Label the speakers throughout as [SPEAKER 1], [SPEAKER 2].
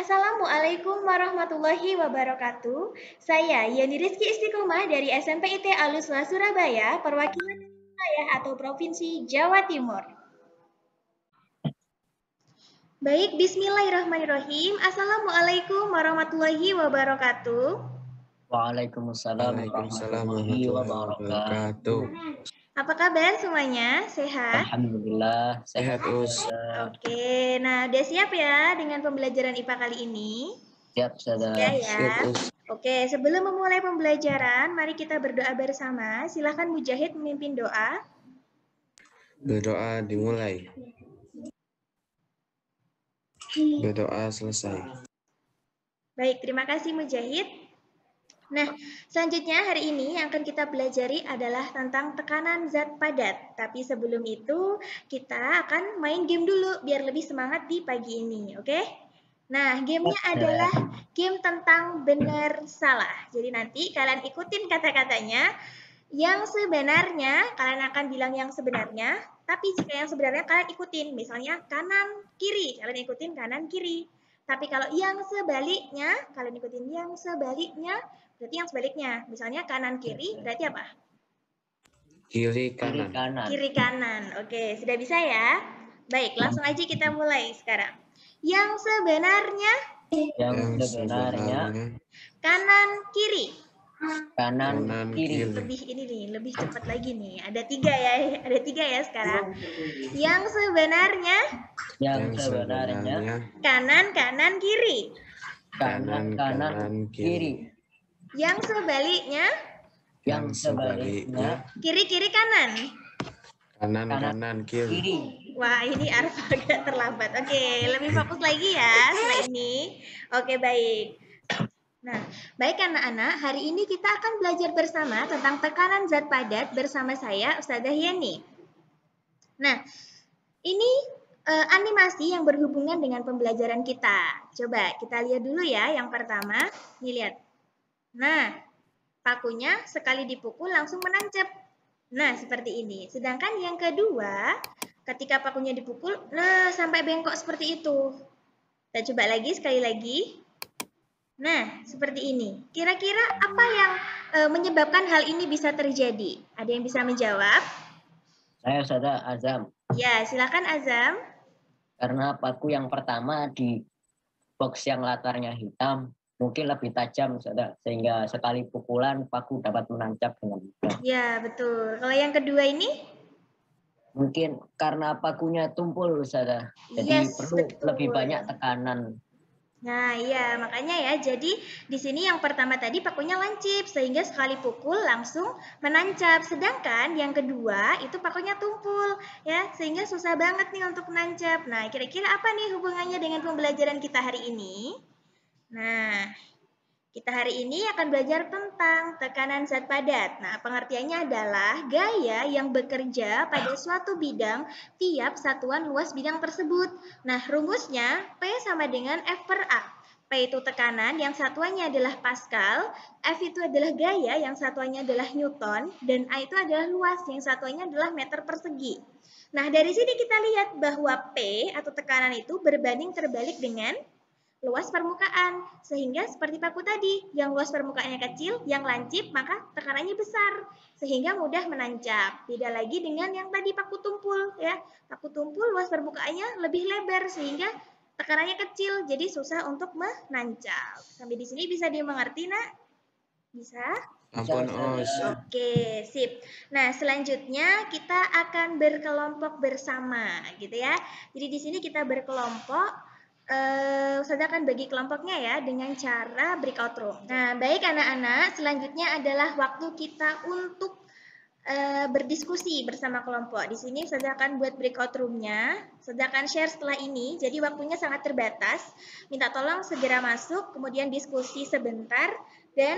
[SPEAKER 1] Assalamualaikum warahmatullahi wabarakatuh. Saya Yeni Rizky Istiqomah dari SMP IT Aluswa Surabaya, perwakilan wilayah atau Provinsi Jawa Timur. Baik, bismillahirrahmanirrahim. Assalamualaikum warahmatullahi wabarakatuh.
[SPEAKER 2] Waalaikumsalam warahmatullahi wabarakatuh.
[SPEAKER 1] Apa kabar semuanya? Sehat?
[SPEAKER 2] Alhamdulillah
[SPEAKER 3] Sehat, Us.
[SPEAKER 1] Oke, nah udah siap ya dengan pembelajaran IPA kali ini?
[SPEAKER 2] Siap, Ustazah.
[SPEAKER 1] Ya, ya.
[SPEAKER 3] Siap, Us.
[SPEAKER 1] Oke, sebelum memulai pembelajaran, mari kita berdoa bersama. Silahkan Mujahid memimpin doa.
[SPEAKER 3] Berdoa dimulai. Berdoa selesai.
[SPEAKER 1] Baik, terima kasih Mujahid. Nah, selanjutnya hari ini yang akan kita pelajari adalah tentang tekanan zat padat. Tapi sebelum itu, kita akan main game dulu biar lebih semangat di pagi ini, oke? Nah, gamenya adalah game tentang benar salah. Jadi nanti kalian ikutin kata-katanya. Yang sebenarnya, kalian akan bilang yang sebenarnya. Tapi jika yang sebenarnya kalian ikutin, misalnya kanan, kiri. Kalian ikutin kanan, kiri. Tapi kalau yang sebaliknya, kalian ikutin yang sebaliknya, berarti yang sebaliknya. Misalnya kanan, kiri, berarti apa?
[SPEAKER 3] Kiri kanan.
[SPEAKER 1] Kiri kanan. Oke, sudah bisa ya? Baik, langsung aja kita mulai sekarang. Yang sebenarnya, kanan, kiri.
[SPEAKER 2] Kanan, kiri.
[SPEAKER 1] Lebih ini nih, lebih cepat lagi nih. Ada tiga ya sekarang. Yang sebenarnya, kanan, kanan, kiri.
[SPEAKER 3] Kanan, kiri.
[SPEAKER 1] Yang sebaliknya, kiri, kiri, kanan.
[SPEAKER 3] Kanan, kiri.
[SPEAKER 1] Wah, ini Arif agak terlambat. Oke, lebih fokus lagi ya setelah ini. Oke, baik. Nah, baik anak-anak, hari ini kita akan belajar bersama tentang tekanan zat padat bersama saya, Ustazah Yeni. Nah, ini animasi yang berhubungan dengan pembelajaran kita. Coba kita lihat dulu ya, yang pertama. Nih, lihat. Nah, pakunya sekali dipukul langsung menancap. Nah, seperti ini. Sedangkan yang kedua, ketika pakunya dipukul, nah sampai bengkok seperti itu. Kita coba lagi, sekali lagi. Nah, seperti ini. Kira-kira apa yang menyebabkan hal ini bisa terjadi? Ada yang bisa menjawab?
[SPEAKER 2] Saya, Ustazah Azam.
[SPEAKER 1] Ya, silakan Azam.
[SPEAKER 2] Karena paku yang pertama di box yang latarnya hitam, mungkin lebih tajam, Ustazah. Sehingga sekali pukulan, paku dapat menancap dengan mudah.
[SPEAKER 1] Ya, betul. Kalau yang kedua ini?
[SPEAKER 2] Mungkin karena pakunya tumpul, Ustazah. Jadi perlu lebih banyak tekanan.
[SPEAKER 1] Nah, iya, makanya ya. Jadi di sini yang pertama tadi pakunya lancip sehingga sekali pukul langsung menancap. Sedangkan yang kedua itu pakunya tumpul ya, sehingga susah banget nih untuk menancap. Nah, kira-kira apa nih hubungannya dengan pembelajaran kita hari ini? Nah, kita hari ini akan belajar tentang tekanan zat padat. Nah, pengertiannya adalah gaya yang bekerja pada suatu bidang tiap satuan luas bidang tersebut. Nah, rumusnya P sama dengan F per A. P itu tekanan yang satuannya adalah Pascal, F itu adalah gaya yang satuannya adalah Newton, dan A itu adalah luas yang satuannya adalah meter persegi. Nah, dari sini kita lihat bahwa P atau tekanan itu berbanding terbalik dengan luas permukaan. Sehingga seperti paku tadi, yang luas permukaannya kecil, yang lancip, maka tekanannya besar. Sehingga mudah menancap. Beda lagi dengan yang tadi paku tumpul. Ya, paku tumpul luas permukaannya lebih lebar, sehingga tekanannya kecil, jadi susah untuk menancap. Sampai di sini bisa dimengerti, nak? Bisa?
[SPEAKER 3] Ampun, Us.
[SPEAKER 1] Oke, sip. Nah, selanjutnya kita akan berkelompok bersama, gitu ya. Jadi di sini kita berkelompok. Ustazah akan bagi kelompoknya ya dengan cara breakout room. Nah, baik anak-anak, selanjutnya adalah waktu kita untuk berdiskusi bersama kelompok. Di sini Ustazah akan buat breakout room-nya. Ustazah akan share setelah ini, jadi waktunya sangat terbatas. Minta tolong segera masuk, kemudian diskusi sebentar, dan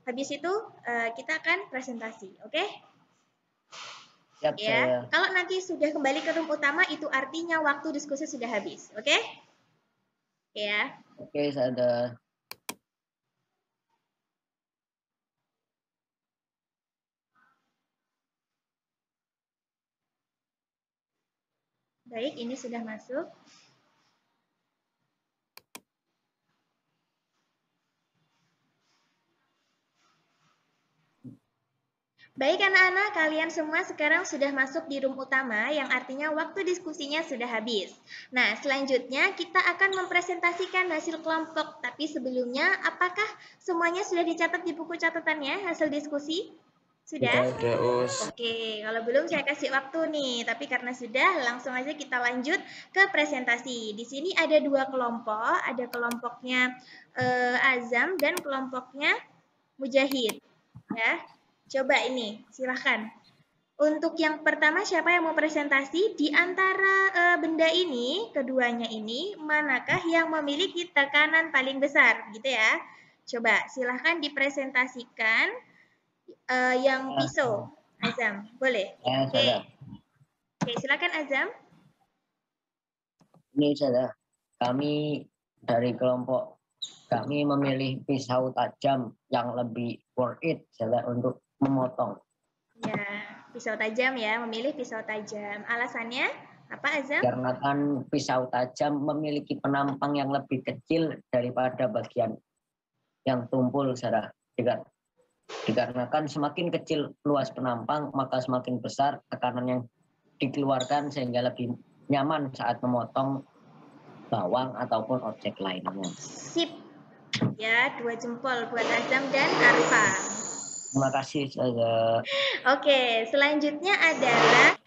[SPEAKER 1] habis itu kita akan presentasi, oke?
[SPEAKER 2] Siap,
[SPEAKER 1] Ya, kalau nanti sudah kembali ke room utama, itu artinya waktu diskusi sudah habis, oke? Ya.
[SPEAKER 2] Oke, Ustazah.
[SPEAKER 1] Baik, ini sudah masuk. Baik anak-anak, kalian semua sekarang sudah masuk di room utama yang artinya waktu diskusinya sudah habis. Nah, selanjutnya kita akan mempresentasikan hasil kelompok. Tapi sebelumnya, apakah semuanya sudah dicatat di buku catatannya hasil diskusi? Sudah?
[SPEAKER 3] Udah, Us.
[SPEAKER 1] Oke, kalau belum saya kasih waktu nih. Tapi karena sudah, langsung aja kita lanjut ke presentasi. Di sini ada dua kelompok, ada kelompoknya Azam dan kelompoknya Mujahid. Ya, coba ini, silahkan. Untuk yang pertama, siapa yang mau presentasi? Di antara benda ini, keduanya ini, manakah yang memiliki tekanan paling besar? Gitu ya. Coba, silahkan dipresentasikan yang pisau. Azam, boleh?
[SPEAKER 2] Ya,
[SPEAKER 1] Oke.
[SPEAKER 2] sudah.
[SPEAKER 1] Oke, silakan Azam.
[SPEAKER 2] Ini sudah. Kami dari kelompok kami memilih pisau tajam yang lebih worth it sudah untuk memotong.
[SPEAKER 1] Ya, pisau tajam ya, memilih pisau tajam. Alasannya apa Azam?
[SPEAKER 2] Karena kan pisau tajam memiliki penampang yang lebih kecil daripada bagian yang tumpul, saudara. Dikarenakan semakin kecil luas penampang, maka semakin besar tekanan yang dikeluarkan sehingga lebih nyaman saat memotong bawang ataupun objek lainnya.
[SPEAKER 1] Sip. Ya, 2 jempol buat Azam dan Arfa.
[SPEAKER 2] Terima kasih, saudara.
[SPEAKER 1] Oke, selanjutnya adalah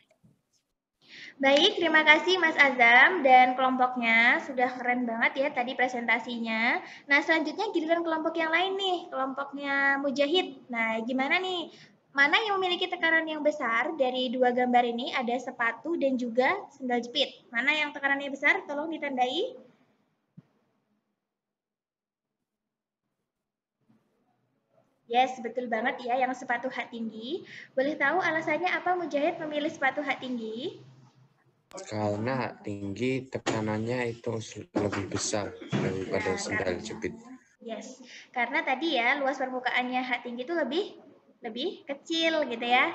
[SPEAKER 1] baik, terima kasih Mas Azam dan kelompoknya. Sudah keren banget ya tadi presentasinya. Nah, selanjutnya giliran kelompok yang lain nih, kelompoknya Mujahid. Nah, gimana nih? Mana yang memiliki tekanan yang besar dari dua gambar ini? Ada sepatu dan juga sendal jepit. Mana yang tekanannya besar? Tolong ditandai. Yes, betul banget ya yang sepatu hak tinggi. Boleh tahu alasannya apa Mujahid memilih sepatu hak tinggi?
[SPEAKER 3] Karena tinggi tekanannya itu lebih besar daripada
[SPEAKER 1] Ya,
[SPEAKER 3] sendal jepit.
[SPEAKER 1] yes, karena tadi ya luas permukaannya hak tinggi itu lebih kecil gitu ya.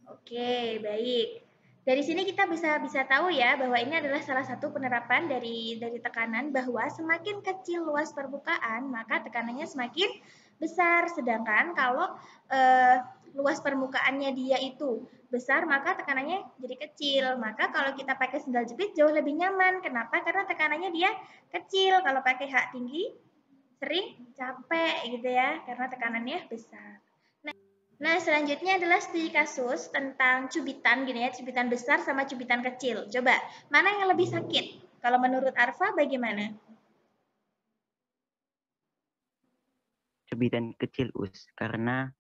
[SPEAKER 1] Oke, baik. Dari sini kita bisa tahu ya bahwa ini adalah salah satu penerapan dari tekanan bahwa semakin kecil luas permukaan maka tekanannya semakin besar. Sedangkan kalau luas permukaannya dia itu besar maka tekanannya jadi kecil. Maka kalau kita pakai sendal jepit jauh lebih nyaman. Kenapa? Karena tekanannya dia kecil. Kalau pakai hak tinggi sering capek gitu ya karena tekanannya besar. Nah, selanjutnya adalah studi kasus tentang cubitan gini ya, cubitan besar sama cubitan kecil. Coba, mana yang lebih sakit? Kalau menurut Arfa bagaimana?
[SPEAKER 4] Cubitan kecil, karena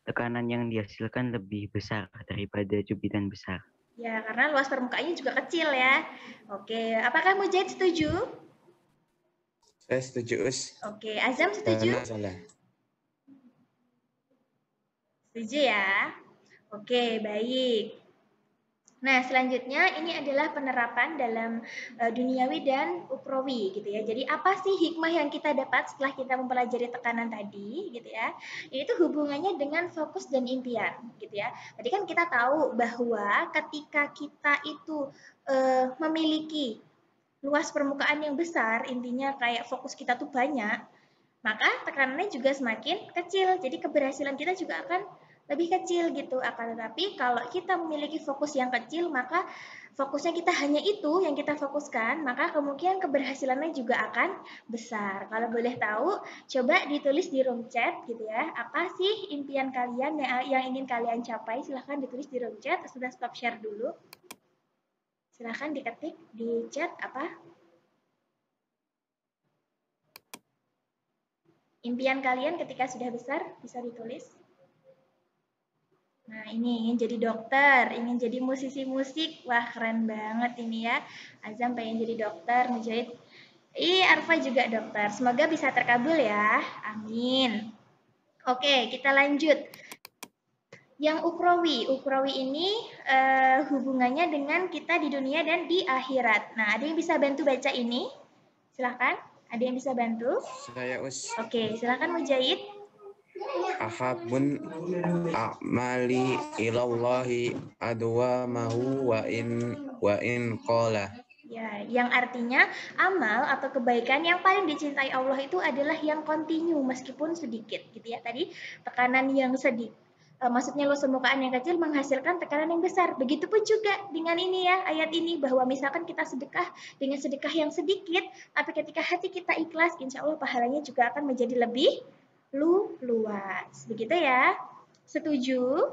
[SPEAKER 4] tekanan yang dihasilkan lebih besar daripada cubitan besar.
[SPEAKER 1] Ya, karena luas permukaannya juga kecil ya. Oke, apakah Mujahid setuju?
[SPEAKER 3] Saya setuju, Us.
[SPEAKER 1] Oke, Azam setuju?
[SPEAKER 3] Karena salah.
[SPEAKER 1] Setuju ya. Oke, baik. Nah, selanjutnya ini adalah penerapan dalam duniawi dan ukrawi gitu ya. Jadi apa sih hikmah yang kita dapat setelah kita mempelajari tekanan tadi gitu ya? Itu hubungannya dengan fokus dan impian gitu ya. Tadi kan kita tahu bahwa ketika kita itu memiliki luas permukaan yang besar, intinya kayak fokus kita tuh banyak, maka tekanannya juga semakin kecil. Jadi keberhasilan kita juga akan lebih kecil gitu. Akan tetapi kalau kita memiliki fokus yang kecil, maka fokusnya kita hanya itu yang kita fokuskan, maka kemungkinan keberhasilannya juga akan besar. Kalau boleh tahu, coba ditulis di room chat gitu ya. Apa sih impian kalian yang ingin kalian capai? Silahkan ditulis di room chat. Sudah stop share dulu. Silahkan diketik di chat apa impian kalian ketika sudah besar, bisa ditulis. Nah, ini ingin jadi dokter, ingin jadi musisi musik. Wah, keren banget ini ya. Azam pengen jadi dokter, Mujahid. Arfa juga dokter. Semoga bisa terkabul ya. Amin. Oke, kita lanjut. Yang ukrawi. Ukrawi ini hubungannya dengan kita di dunia dan di akhirat. Nah, ada yang bisa bantu baca ini? Silahkan. Ada yang bisa bantu?
[SPEAKER 3] Saya, Us.
[SPEAKER 1] Oke, silahkan Mujahid.
[SPEAKER 3] Ahabun a'mali ilallahi adwamahu wa in qala.
[SPEAKER 1] Ya, yang artinya amal atau kebaikan yang paling dicintai Allah itu adalah yang kontinu meskipun sedikit gitu ya. Tadi tekanan yang sedikit maksudnya luas permukaan yang kecil menghasilkan tekanan yang besar. Begitupun juga dengan ini ya, ayat ini bahwa misalkan kita sedekah dengan sedekah yang sedikit, tapi ketika hati kita ikhlas, insya Allah pahalanya juga akan menjadi lebih luas. Begitu ya. Setuju?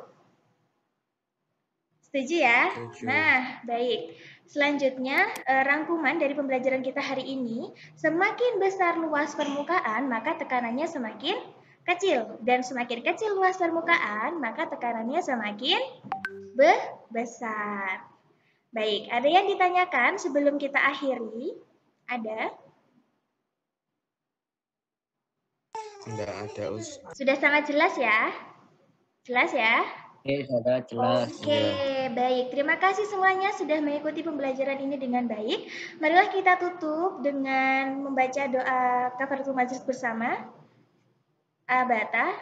[SPEAKER 1] Setuju ya?
[SPEAKER 3] Setuju.
[SPEAKER 1] Nah, baik. Selanjutnya, rangkuman dari pembelajaran kita hari ini, semakin besar luas permukaan, maka tekanannya semakin kecil. Dan semakin kecil luas permukaan, maka tekanannya semakin besar. Baik, ada yang ditanyakan sebelum kita akhiri? Ada?
[SPEAKER 3] Enggak ada, Us.
[SPEAKER 1] Sudah sangat jelas ya? Jelas ya?
[SPEAKER 2] Oke, sudah jelas.
[SPEAKER 1] Oke, baik. Terima kasih semuanya sudah mengikuti pembelajaran ini dengan baik. Marilah kita tutup dengan membaca doa kafaratul majlis bersama. Abata,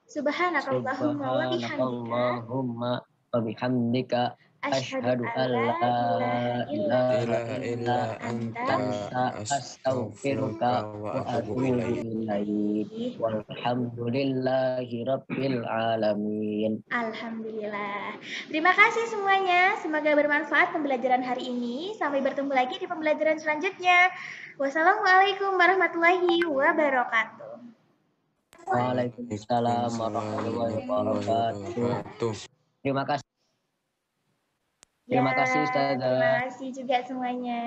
[SPEAKER 1] subhanakallahumma wa bihamdika,
[SPEAKER 2] Subhanakallahumma wa bihamdika asyhadu an la ilaha illa anta astaghfiruka wa atubu ilaik. Walhamdulillahi rabbil alamin.
[SPEAKER 1] Alhamdulillah. Terima kasih semuanya. Semoga bermanfaat pembelajaran hari ini. Sampai bertemu lagi di pembelajaran selanjutnya. Wassalamualaikum warahmatullahi wabarakatuh.
[SPEAKER 2] Waalaikumsalam warahmatullahi wabarakatuh. Terima kasih. Terima kasih Ustazah.
[SPEAKER 1] Terima kasih juga semuanya.